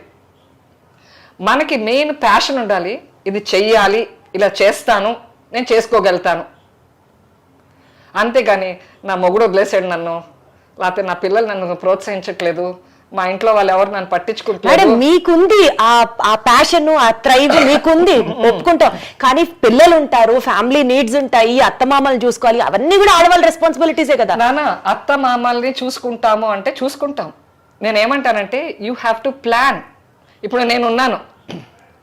మనకి మెయిన్ ప్యాషన్ ఉండాలి, ఇది చెయ్యాలి, ఇలా చేస్తాను, నేను చేసుకోగలుగుతాను. అంతేగాని నా మొగుడు వదిలేసాడు నన్ను, లేకపోతే నా పిల్లలు నన్ను ప్రోత్సహించట్లేదు, మా ఇంట్లో వాళ్ళు ఎవరు నన్ను పట్టించుకుంటారు. మీకుంది ఆ ప్యాషన్, ఆ థ్రైవ్ మీకుంది, ఒప్పుకుంటాం. కానీ పిల్లలు ఉంటారు, ఫ్యామిలీ నీడ్స్ ఉంటాయి, అత్తమామలు చూసుకోవాలి, అవన్నీ కూడా ఆడవాళ్ళ రెస్పాన్సిబిలిటీసే కదా. నానా అత్త మామల్ని చూసుకుంటాము అంటే చూసుకుంటాం. నేనేమంటానంటే యూ హ్యావ్ టు ప్లాన్. ఇప్పుడు నేను ఉన్నాను,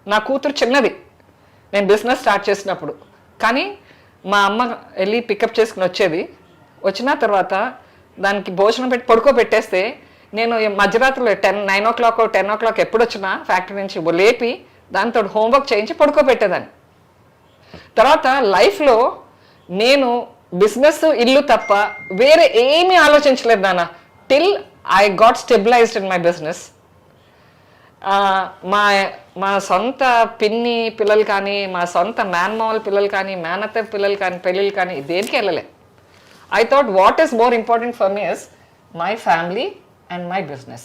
నా కూతురు చిన్నది, నేను బిజినెస్ స్టార్ట్ చేసినప్పుడు. కానీ మా అమ్మ వెళ్ళి పికప్ చేసుకుని వచ్చేది. వచ్చిన తర్వాత దానికి భోజనం పెట్టి పడుకోబెట్టేస్తే నేను మధ్యరాత్రిలో 9 o'clock 10 o'clock ఎప్పుడు వచ్చినా ఫ్యాక్టరీ నుంచి లేపి దాంతో హోంవర్క్ చేయించి పడుకోబెట్టేదాన్ని. తర్వాత లైఫ్లో నేను బిజినెస్ ఇల్లు తప్ప వేరే ఏమీ ఆలోచించలేదు నాన్న. Till I got stabilised in my business. మా సొంత పిన్ని పిల్లలు కానీ, మా సొంత మేనమామల పిల్లలు కానీ, మేనత్త పిల్లలు కానీ, పెళ్ళిళ్ళు కానీ దేనికి వెళ్ళలే. I thought what is more important for me is my family and my business.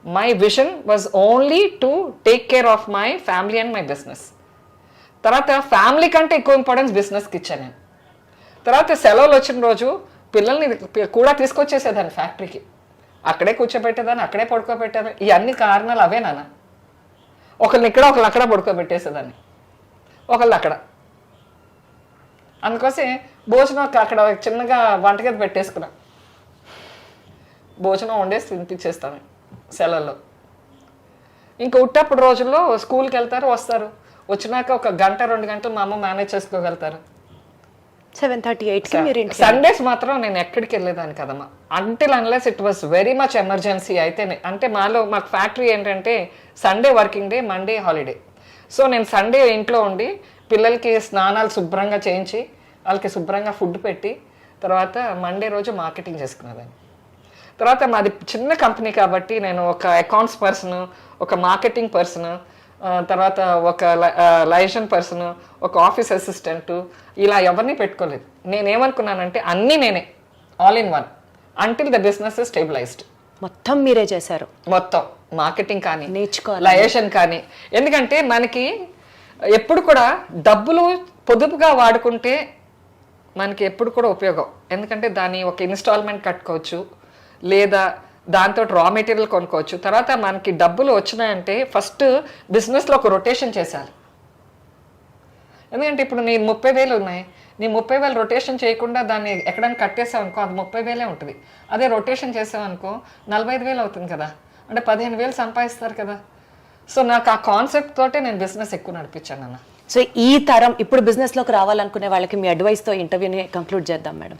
My vision was only to take care of my family and my business. తర్వాత ఫ్యామిలీ కంటే ఎక్కువ ఇంపార్టెన్స్ బిజినెస్కి ఇచ్చాను నేను. తర్వాత సెలవులు వచ్చిన రోజు పిల్లల్ని కూడా తీసుకొచ్చేసేదాన్ని ఫ్యాక్టరీకి. అక్కడే కూర్చోబెట్టేదాన్ని, అక్కడే పడుకోబెట్టేదాన్ని. ఈ అన్ని కారణాలు అవే నాన్న. ఒకరిని ఇక్కడ ఒకళ్ళు అక్కడ పడుకోబెట్టేసేదాన్ని, ఒకళ్ళు అక్కడ. అందుకోసం భోజనం అక్కడ చిన్నగా వంటగది పెట్టేసుకున్నా, భోజనం వండేసి తినిపించేస్తాను సెలవుల్లో. ఇంకా ఉట్టప్పుడు రోజుల్లో స్కూల్కి వెళ్తారు, వస్తారు, వచ్చినాక 1 గంట 2 గంటలు మా అమ్మ మేనేజ్ చేసుకోగలుగుతారు. 7:38కి మీరు సండేస్ మాత్రం నేను ఎక్కడికి వెళ్ళేదాన్ని కదమ్మా, until unless it was very much emergency అయితేనే. అంటే మాకు ఫ్యాక్టరీ ఏంటంటే Sunday working day, Monday holiday. So నేను సండే ఇంట్లో ఉండి పిల్లలకి స్నానాలు శుభ్రంగా చేయించి వాళ్ళకి శుభ్రంగా ఫుడ్ పెట్టి తర్వాత మండే రోజు మార్కెటింగ్ చేసుకునేదాన్ని. తర్వాత మాది చిన్న కంపెనీ కాబట్టి నేను ఒక అకౌంట్స్ పర్సన్, ఒక మార్కెటింగ్ పర్సన్, తర్వాత ఒక లైజన్ పర్సన్, ఒక ఆఫీస్ అసిస్టెంట్, ఇలా ఎవరిని పెట్టుకోలేదు. నేనేమనుకున్నానంటే అన్నీ నేనే, all in one, until the business stabilised. మొత్తం మీరే చేశారు, మొత్తం మార్కెటింగ్ కానీ, నేర్చుకోవాలి, లైజన్ కానీ. ఎందుకంటే మనకి ఎప్పుడు కూడా డబ్బులు పొదుపుగా వాడుకుంటే మనకి ఎప్పుడు కూడా ఉపయోగం. ఎందుకంటే దాన్ని ఒక ఇన్స్టాల్మెంట్ కట్టుకోవచ్చు, లేదా దాంతో రా మెటీరియల్ కొనుక్కోవచ్చు. తర్వాత మనకి డబ్బులు వచ్చినాయంటే ఫస్ట్ బిజినెస్లో ఒక రొటేషన్ చేశారు. ఎందుకంటే ఇప్పుడు నీ 30,000 ఉన్నాయి, నీ 30,000 రొటేషన్ చేయకుండా దాన్ని ఎక్కడైనా కట్టేసావు అనుకో, అది 30,000 ఉంటుంది. అదే రొటేషన్ చేసావు అనుకో 45,000 అవుతుంది కదా, అంటే 15,000 సంపాదిస్తారు కదా. సో నాకు ఆ కాన్సెప్ట్ తోటే నేను బిజినెస్ ఎక్కువ నడిపించాను అన్న. సో ఈ తరం ఇప్పుడు బిజినెస్ లోకి రావాలనుకునే వాళ్ళకి మీ అడ్వైస్ తో ఇంటర్వ్యూని కంక్లూడ్ చేద్దాం మేడం.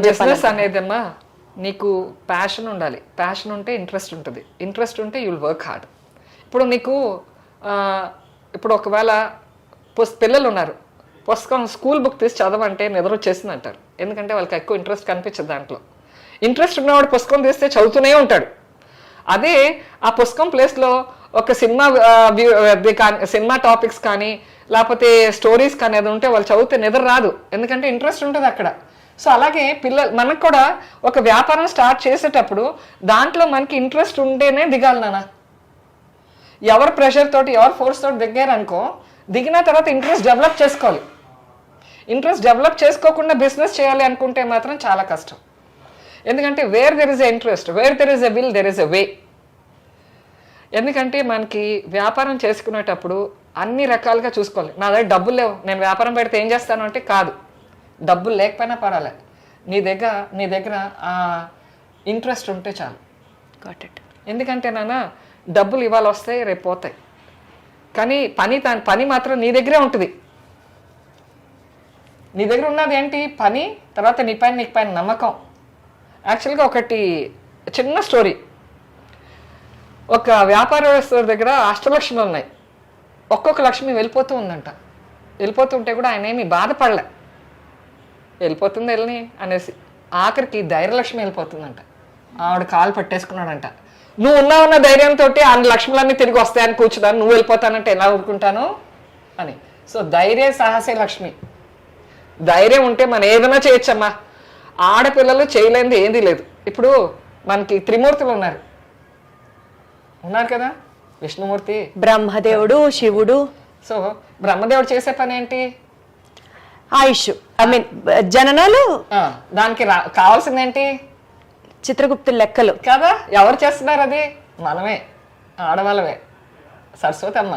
బిజినెస్ అనేదమ్మా నీకు ప్యాషన్ ఉండాలి, ప్యాషన్ ఉంటే ఇంట్రెస్ట్ ఉంటుంది, ఇంట్రెస్ట్ ఉంటే యూ విల్ వర్క్ హార్డ్. ఇప్పుడు నీకు ఇప్పుడు ఒకవేళ పిల్లలు ఉన్నారు, పుస్తకం స్కూల్ బుక్ తీసి చదవంటే నిద్ర వచ్చేసింది అంటారు. ఎందుకంటే వాళ్ళకి ఎక్కువ ఇంట్రెస్ట్ కనిపించదు దాంట్లో. ఇంట్రెస్ట్ ఉన్నవాడు పుస్తకం తీస్తే చదువుతూనే ఉంటాడు. అదే ఆ పుస్తకం ప్లేస్లో ఒక సినిమా టాపిక్స్ కానీ లేకపోతే స్టోరీస్ కానీ అది ఉంటే వాళ్ళు చదివితే నిద్ర రాదు, ఎందుకంటే ఇంట్రెస్ట్ ఉంటుంది అక్కడ. సో అలాగే మనకు కూడా ఒక వ్యాపారం స్టార్ట్ చేసేటప్పుడు దాంట్లో మనకి ఇంట్రెస్ట్ ఉంటేనే దిగాలి నాన్న. ఎవరి ప్రెషర్ తోటి ఎవరి ఫోర్స్ తోటి దిగారనుకో, దిగిన తర్వాత ఇంట్రెస్ట్ డెవలప్ చేసుకోవాలి. ఇంట్రెస్ట్ డెవలప్ చేసుకోకుండా బిజినెస్ చేయాలి అనుకుంటే మాత్రం చాలా కష్టం. ఎందుకంటే where there is a interest, where there is a will there is a way. ఎందుకంటే మనకి వ్యాపారం చేసుకునేటప్పుడు అన్ని రకాలుగా చూసుకోవాలి. నా దగ్గర డబ్బులు లేవు, నేను వ్యాపారం పెడితే ఏం చేస్తాను అంటే కాదు, డబ్బులు లేకపోయినా పర్వాలే, నీ దగ్గర ఆ ఇంట్రెస్ట్ ఉంటే చాలు. ఎందుకంటే నాన్న డబ్బులు ఇవాళ వస్తాయి, రేపు పోతాయి, కానీ పని మాత్రం నీ దగ్గరే ఉంటుంది. నీ దగ్గర ఉన్నది ఏంటి? పని, తర్వాత నీకు పైన నమ్మకం. యాక్చువల్గా ఒకటి చిన్న స్టోరీ. ఒక వ్యాపారస్తుడి దగ్గర అష్టలక్ష్మి ఉన్నాయి. ఒక్కొక్క లక్ష్మి వెళ్ళిపోతూ ఉందంట. వెళ్ళిపోతుంటే కూడా ఆయన ఏమీ బాధపడలే, వెళ్ళిపోతుంది వెళ్ళని అనేసి. ఆఖరికి ధైర్యలక్ష్మి వెళ్ళిపోతుందంట. ఆవిడ కాలు పట్టేసుకున్నాడంట. నువ్వు ఉన్నావున్న ధైర్యంతో ఆ లక్ష్ములన్నీ తిరిగి వస్తాయని కూర్చున్నాను, నువ్వు వెళ్ళిపోతానంటే ఎలా ఊరుకుంటాను అని. సో ధైర్య సాహసే లక్ష్మి. ధైర్యం ఉంటే మనం ఏదైనా చేయొచ్చమ్మా. ఆడపిల్లలు చేయలేనిది ఏదీ లేదు. ఇప్పుడు మనకి త్రిమూర్తులు ఉన్నారు కదా, విష్ణుమూర్తి, బ్రహ్మదేవుడు, శివుడు. సో బ్రహ్మదేవుడు చేసే పని ఏంటి? ఆయుష్, ఐ మీన్ జననాలు. దానికి కావాల్సింది ఏంటి? చిత్రగుప్త లెక్కలు కదా. ఎవరు చేస్తున్నారు అది? మనమే, ఆడవాళ్ళమే, సరస్వతి అమ్మ.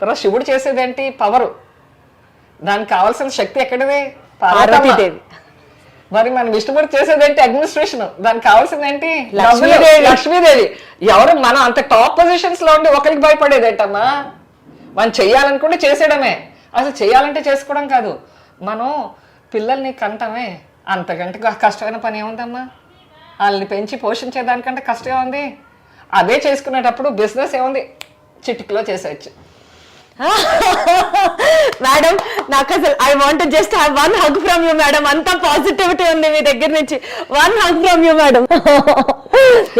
తర్వాత శివుడు చేసేది ఏంటి? పవరు. దానికి కావాల్సిన శక్తి ఎక్కడిది? పార్వతీదేవి. మరి మన విష్ణుమూర్తి చేసేది ఏంటి? అడ్మినిస్ట్రేషన్. దానికి కావాల్సింది ఏంటి? లక్ష్మీదేవి. ఎవరు మనం అంత టాప్ పొజిషన్స్ లో ఉండి ఒకరికి భయపడేది ఏంటమ్మా? మనం చెయ్యాలనుకుంటే చేసేయడమే. అసలు చేయాలంటే చేసుకోవడం కాదు, మనం పిల్లల్ని కంటమే అంతకంటే కష్టమైన పని ఏముందమ్మా? వాళ్ళని పెంచి పోషించేదానికంటే కష్టంగా ఉంది. అదే చేసుకునేటప్పుడు బిజినెస్ ఏముంది, చిటికలో చేసేయచ్చు. మేడం నాకు అసలు I want just have one hug from you madam. అంత పాజిటివిటీ ఉంది మీ దగ్గర నుంచి. One hug from you madam.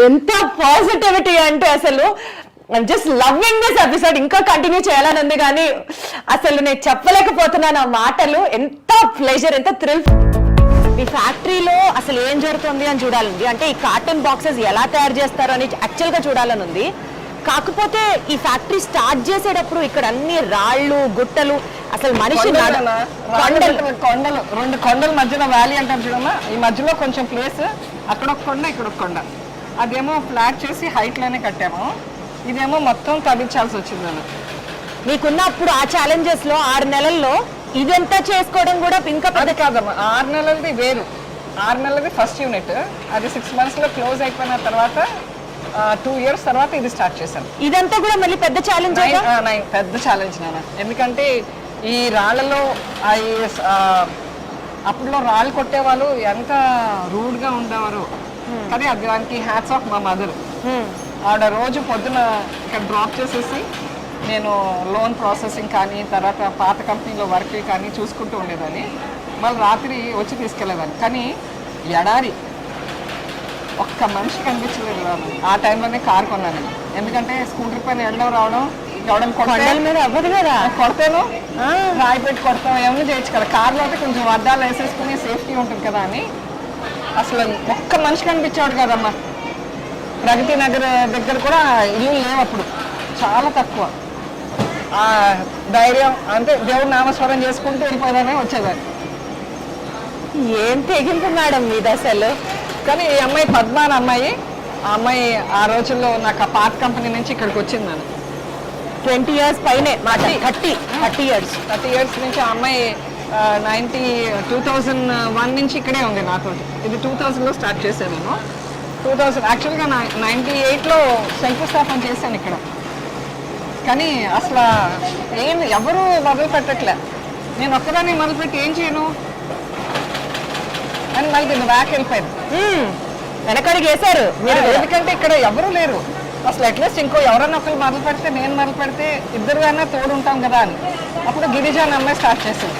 ఎంత పాజిటివిటీ అంటే అసలు జస్ట్ లవింగ్ దిస్ ఎపిసోడ్. ఇంకా కంటిన్యూ చేయాలని ఉంది కానీ అసలు నేను చెప్పలేకపోతున్నాను ఆ మాటలు. ఎంత ప్లెజర్, ఎంత థ్రిల్. ఈ ఫ్యాక్టరీలో అసలు ఏం జరుగుతుంది అని చూడాలండి. అంటే ఈ కార్టూన్ బాక్సెస్ ఎలా తయారు చేస్తారు అని యాక్చువల్ గా చూడాలని ఉంది. కాకపోతే ఈ ఫ్యాక్టరీ స్టార్ట్ చేసేటప్పుడు ఇక్కడ అన్ని రాళ్ళు, గుట్టలు, అసలు మనిషి కొండలు, రెండు కొండల మధ్యన వ్యాలీ అంటారు చూడమ్మా. ఈ మధ్యలో కొంచెం ప్లేస్, అక్కడ ఒక కొండ, ఇక్కడ ఒక కొండ. అదేమో ఫ్లాట్ చేసి హైట్ లోనే కట్టాము. ఇదేమో మొత్తం తవ్వించాల్సి వచ్చింది. మీకున్న అప్పుడు ఆ ఛాలెంజెస్ లో 6 నెలల్లో ఇదంతా చేసుకోవడం కూడా ఇంకా పెద్ద కాదమ్మా. 6 నెలలది వేరు. 6 నెలలది ఫస్ట్ యూనిట్. అది 6 months లో క్లోజ్ అయిపోయిన తర్వాత 2 years తర్వాత ఇది స్టార్ట్ చేశాను. ఇదంతా కూడా మళ్ళీ పెద్ద ఛాలెంజ్. పెద్ద ఛాలెంజ్ నాన్న. ఎందుకంటే ఈ రాళ్లలో అప్పుడులో రాళ్ళు కొట్టేవాళ్ళు ఎంత రూడ్ గా ఉండేవారు. కానీ అది దానికి హ్యాట్స్ ఆఫ్ మా మదర్. ఆవిడ రోజు పొద్దున ఇక్కడ డ్రాప్ చేసేసి నేను లోన్ ప్రాసెసింగ్ కానీ తర్వాత పాత కంపెనీలో వర్క్ కానీ చూసుకుంటూ ఉండేదాన్ని. మళ్ళీ రాత్రి వచ్చి తీసుకెళ్లేదాన్ని. కానీ ఎడారి ఒక్క మనిషి కనిపించలేదు. ఆ టైంలోనే కార్ కొన్నాను. ఎందుకంటే స్కూటర్ పైన వెళ్ళడం రావడం, ఎవడం కొడతాను, రాయి పెట్టి కొడతాం, ఏమైనా చేయొచ్చు కదా. కార్లో అయితే కొంచెం అద్దాలు వేసేసుకుని సేఫ్టీ ఉంటుంది కదా అని. అసలు ఒక్క మనిషి కనిపించాడు కదమ్మా. ప్రగతి నగర్ దగ్గర కూడా ఇల్లు లేవు అప్పుడు, చాలా తక్కువ. ఆ ధైర్యం అంటే దేవుడు నామస్మరణ చేసుకుంటూ వెళ్ళిపోదానే వచ్చేదాన్ని. ఏం తెగింపు మేడం మీది అసలు. కానీ ఈ అమ్మాయి పద్మ అనే అమ్మాయి, ఆ అమ్మాయి ఆ రోజుల్లో నాకు ఆ పాత కంపెనీ నుంచి ఇక్కడికి వచ్చింది. నన్ను 20 years పైనే, 30 years నుంచి ఆ అమ్మాయి 2001 నుంచి ఇక్కడే ఉంది నాతో. ఇది 2000లో స్టార్ట్ చేశాను నేను. 2000 యాక్చువల్గా 98లో శంకుస్థాపన చేశాను ఇక్కడ. కానీ అసలు ఎవరు మొదలు పెట్టట్లే. నేను ఒక్కదాన్ని మొదలుపెట్టి ఏం చేయను అని మళ్ళీ దీన్ని బ్యాక్ వెళ్ళిపోయింది. వెనకడికి వేశారు. ఎందుకంటే ఇక్కడ ఎవరు లేరు అసలు. అట్లీస్ట్ ఇంకో ఎవరైనా ఒకరు మొదలు పెడితే, నేను మొదలు పెడితే ఇద్దరుగానే తోడు ఉంటాం కదా అని. అప్పుడు గిరిజన అమ్మాయి స్టార్ట్ చేసింది.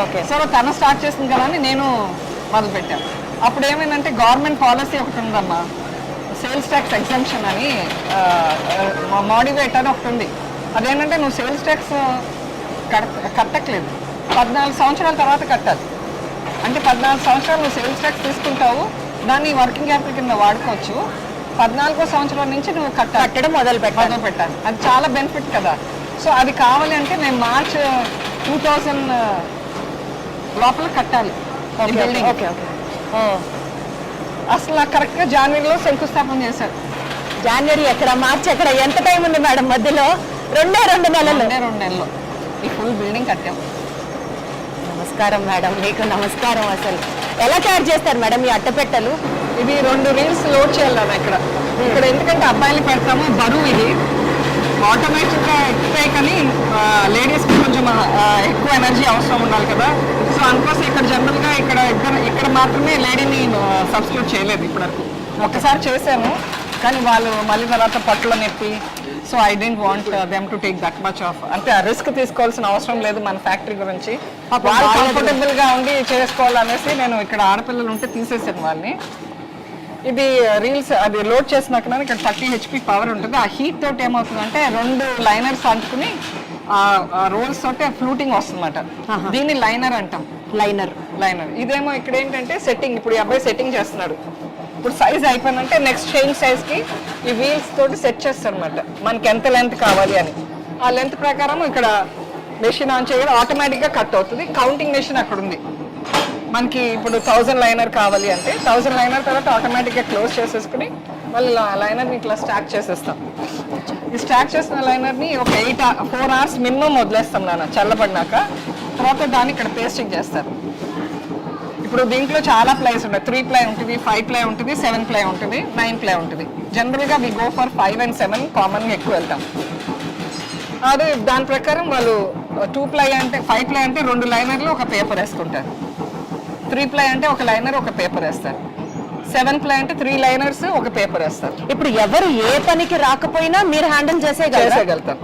ఓకే, సో తను స్టార్ట్ చేసింది కదా అని నేను మొదలు పెట్టాను. అప్పుడు ఏమైందంటే గవర్నమెంట్ పాలసీ ఒకటి ఉందమ్మా, సేల్స్ ట్యాక్స్ ఎగ్జంప్షన్ అని, మోడివేట్ అని ఒకటి ఉంది. అదేంటంటే నువ్వు సేల్స్ ట్యాక్స్ కట్టట్లేదు, 14 సంవత్సరాల తర్వాత కట్టాలి. అంటే 14 సంవత్సరాలు నువ్వు సేల్స్ ట్యాక్స్ తీసుకుంటావు, దాన్ని వర్కింగ్ క్యాపిటల్ కింద వాడుకోవచ్చు. 14వ సంవత్సరం నుంచి నువ్వు కట్టడం మొదలు పెట్టాలి. అది చాలా బెనిఫిట్ కదా. సో అది కావాలి అంటే నేను March 2000 లోపల కట్టాలి. అసలు నాకు కరెక్ట్గా జనవరిలో శంకుస్థాపన చేశారు. జనవరి ఎక్కడ, మార్చి ఎక్కడ, ఎంత టైం ఉంది మేడం మధ్యలో? 2 నెలలు ఈ ఫుల్ బిల్డింగ్ కట్టాం. నమస్కారం మేడం, మీకు నమస్కారం. అసలు ఎలా తయారు చేస్తారు మేడం ఈ అట్టపెట్టెలు? ఇది 2 reels లోడ్ చేయాలి ఇక్కడ. ఎందుకంటే అబ్బాయిలు పెడతాము, బరువు ఇది. ఆటోమేటిక్ గా ఎక్కుతాయి, కానీ లేడీస్ కి కొంచెం ఎక్కువ ఎనర్జీ అవసరం ఉండాలి కదా. సో అందుకోసం ఇక్కడ జనరల్ గా ఇక్కడ మాత్రమే లేడీని సబ్స్టిట్యూట్ చేయలేదు ఇప్పటివరకు. ఒక్కసారి చేశాను, కానీ వాళ్ళు మళ్ళీ తర్వాత పట్టుల నొప్పి. So I don't want them to take that much off, అంటే ఆ రిస్క్ తీసుకోవాల్సిన అవసరం లేదు మన ఫ్యాక్టరీ గురించి. వాళ్ళు కంఫర్టబుల్ గా ఉండి చేసుకోవాలనేసి నేను ఇక్కడ ఆడపిల్లలు ఉంటే తీసేసాను వాళ్ళని. ఇది రీల్స్ అది లోడ్ చేసినాక ఇక్కడ 30 HP పవర్ ఉంటుంది. ఆ హీట్ తోటి ఏమవుతుందంటే 2 లైనర్స్ అంటుకుని రోల్స్ తోటి ఫ్లూటింగ్ వస్తుందన్నమాట. దీన్ని లైనర్ అంటాం. లైనర్ ఇదేమో ఇక్కడ ఏంటంటే సెట్టింగ్. ఇప్పుడు ఈ అబ్బాయి సెట్టింగ్ చేస్తున్నాడు. ఇప్పుడు సైజ్ అయిపోయిందంటే నెక్స్ట్ చైన్ సైజ్ కి ఈ వీల్స్ తోటి సెట్ చేస్తాడు అనమాట, మనకి ఎంత లెంత్ కావాలి అని. ఆ లెంత్ ప్రకారం ఇక్కడ మెషిన్ ఆన్ చేయడం ఆటోమేటిక్ గా కట్ అవుతుంది. కౌంటింగ్ మెషిన్ అక్కడ ఉంది. మనకి ఇప్పుడు 1000 లైనర్ కావాలి అంటే 1000 లైనర్ తర్వాత ఆటోమేటిక్ గా క్లోజ్ చేసేసుకుని మళ్ళీ లైనర్ ని ఇట్లా స్టాక్ చేసేస్తాం. ఈ స్టాక్ చేసిన లైనర్ ని ఒక 4 hours మినిమం వదిలేస్తాం నాన్న చల్లబడినాక. తర్వాత దాన్ని ఇక్కడ పేస్టింగ్ చేస్తారు. ఇప్పుడు దీంట్లో చాలా ప్లైస్ ఉంటాయి. 3 ply ఉంటుంది, 5 ply ఉంటుంది, 7 ply ఉంటుంది, 9 ply ఉంటుంది. జనరల్గా వి గో ఫర్ 5 and 7 కామన్గా ఎక్కువ వెళ్తాం. అదే దాని ప్రకారం వాళ్ళు 2 ply అంటే 5 ply అంటే 2 లైనర్లు ఒక పేపర్ వేసుకుంటారు. 3 ply అంటే ఒక లైనర్ ఒక పేపర్ వేస్తారు. 7 ply అంటే 3 లైనర్స్ ఒక పేపర్ వేస్తారు. ఇప్పుడు ఎవరు ఏ పనికి రాకపోయినా మీరు హ్యాండిల్ చేసేయగలుగుతారు.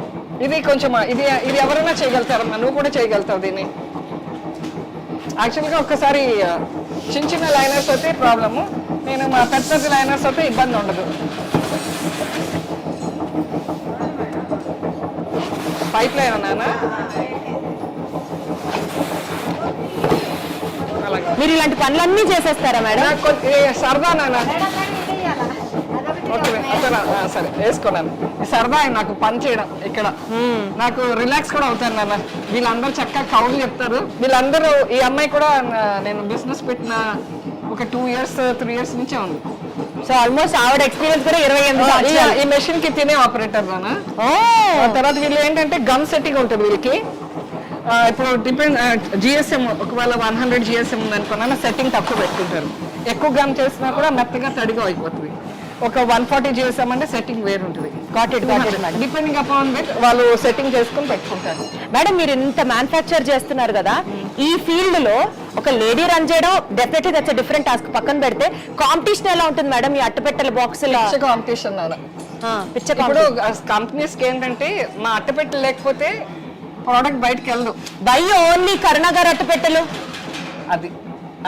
ఇది కొంచెం ఇది ఎవరైనా చేయగలుగుతారు. నువ్వు కూడా చేయగలుగుతావు దీన్ని. యాక్చువల్గా ఒక్కసారి చిన్న లైనర్స్ అయితే ప్రాబ్లము, నేను మా పెద్ద లైనర్స్ అయితే ఇబ్బంది ఉండదు. 5 ply నాన్న. మీరు ఇలాంటి పనులన్నీ చేసేస్తారా మేడం? సరదా నాన్న. ఓకే సరే వేసుకున్నాను. సరదా నాకు పని చేయడం ఇక్కడ, నాకు రిలాక్స్ కూడా అవుతాను నాన్న. వీళ్ళందరూ చక్కగా కౌలు చెప్తారు. వీళ్ళందరూ ఈ అమ్మాయి కూడా నేను బిజినెస్ పెట్టిన ఒక 2 years 3 years నుంచే ఉంది. సో ఆల్మోస్ట్ ఆవిడ ఎక్స్పీరియన్స్ కూడా 28 ఈ మెషిన్ కి తినే ఆపరేటర్ నాన్న. తర్వాత వీళ్ళు ఏంటంటే గమ్ సెట్టింగ్ ఉంటుంది వీళ్ళకి. ఇప్పుడు డిపెండ్ జిఎస్ఎం ఒకవేళ 100 GSM ఉందనుకున్నా సెట్టింగ్ తక్కువ పెట్టుకుంటారు. ఎక్కువ గమ్ చేసినా కూడా మెత్తగా తడిగా అయిపోతుంది. ఒక 140 GSM అంటే సెట్టింగ్ వేరు ఉంటుంది. డిపెండింగ్ అపాన్ దట్ వాళ్ళు సెట్టింగ్ చేసుకుని పెట్టుకుంటారు. మేడం మీరు ఇంత మ్యానుఫ్యాక్చర్ చేస్తున్నారు కదా, ఈ ఫీల్డ్ లో ఒక లేడీ రన్ చేయడం డెఫినెట్లీ దట్స్ డిఫరెంట్ టాస్క్. పక్కన పెడితే కాంపిటీషన్ ఎలా ఉంటుంది మేడం ఈ అట్టపెట్టెల బాక్స్? కాంపిటీషన్ ఇప్పుడు కంపెనీస్ కి ఏంటంటే మా అట్టపెట్టెలు లేకపోతే ప్రోడక్ట్ బయటకు వెళ్ళదు. బై ఓన్లీ కరుణగారు అట్టపెట్టెలు అది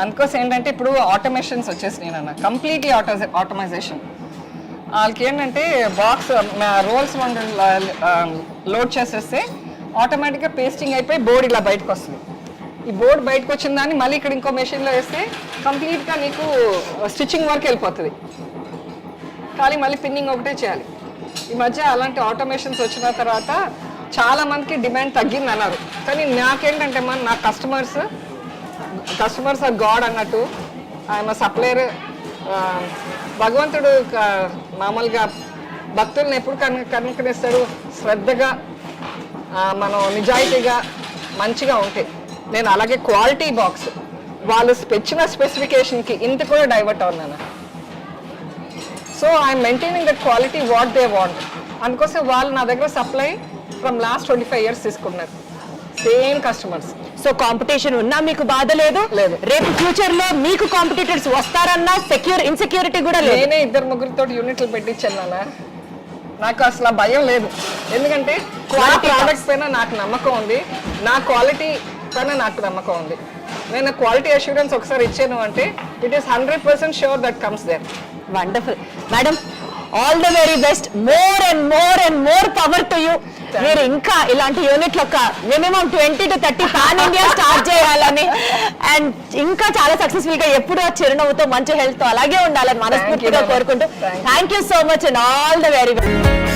అందుకోసం ఏంటంటే ఇప్పుడు ఆటోమేషన్స్ వచ్చేసినాయి నాన్న, కంప్లీట్లీ ఆటోమైజేషన్. వాళ్ళకి ఏంటంటే బాక్స్ రోల్స్ లోడ్ చేసేస్తే ఆటోమేటిక్గా పేస్టింగ్ అయిపోయి బోర్డు ఇలా బయటకు వస్తుంది. ఈ బోర్డు బయటకు వచ్చిన దాన్ని మళ్ళీ ఇక్కడ ఇంకో మెషిన్లో వేస్తే కంప్లీట్గా నీకు స్టిచ్చింగ్ వరకు వెళ్ళిపోతుంది. కానీ మళ్ళీ పిన్నింగ్ ఒకటే చేయాలి. ఈ మధ్య అలాంటి ఆటోమేషన్స్ వచ్చిన తర్వాత చాలా మందికి డిమాండ్ తగ్గింది అన్నారు. కానీ నాకేంటంటే నా కస్టమర్స్ ఆర్ గాడ్ అన్నట్టు. ఆయన సప్లయర్. భగవంతుడు మామూలుగా భక్తులను ఎప్పుడు కనుకరిస్తాడు? శ్రద్ధగా మనం నిజాయితీగా మంచిగా ఉంటే. నేను అలాగే క్వాలిటీ బాక్స్ వాళ్ళు ఇచ్చిన స్పెసిఫికేషన్కి ఇంత కూడా డైవర్ట్ అవునాను. So I'm maintaining that quality what they want. అందుకోసం వాళ్ళు నా దగ్గర సప్లై ఫ్రమ్ లాస్ట్ 25 years తీసుకున్నారు. Same customers. సో కాంపిటీషన్ ఉన్నా మీకు బాధ లేదు. రేపు ఫ్యూచర్ లో మీకు కాంపిటీటర్స్ వస్తారన్నా ఇన్సెక్యూరిటీ కూడా లేదు. నేనే 2-3 యూనిట్లు పెట్టించాను నాన్న. నాకు అసలు భయం లేదు. ఎందుకంటే ప్రోడక్ట్స్ పైన నాకు నమ్మకం ఉంది, నా క్వాలిటీ పైన నాకు నమ్మకం ఉంది. నేను క్వాలిటీ అష్యూరెన్స్ ఒకసారి ఇచ్చాను అంటే it is 100% sure that comes there. Wonderful madam, all the very best. More and more and more power to you. మీరు ఇంకా ఇలాంటి యూనిట్లు ఒక minimum 20 to 30 pan India start చేయాలని, అండ్ ఇంకా చాలా సక్సెస్ఫుల్ గా ఎప్పుడూ చిరునవ్వుతో మంచి హెల్త్ తో అలాగే ఉండాలని మనస్ఫూర్తిగా కోరుకుంటూ thank you so much and all the very best.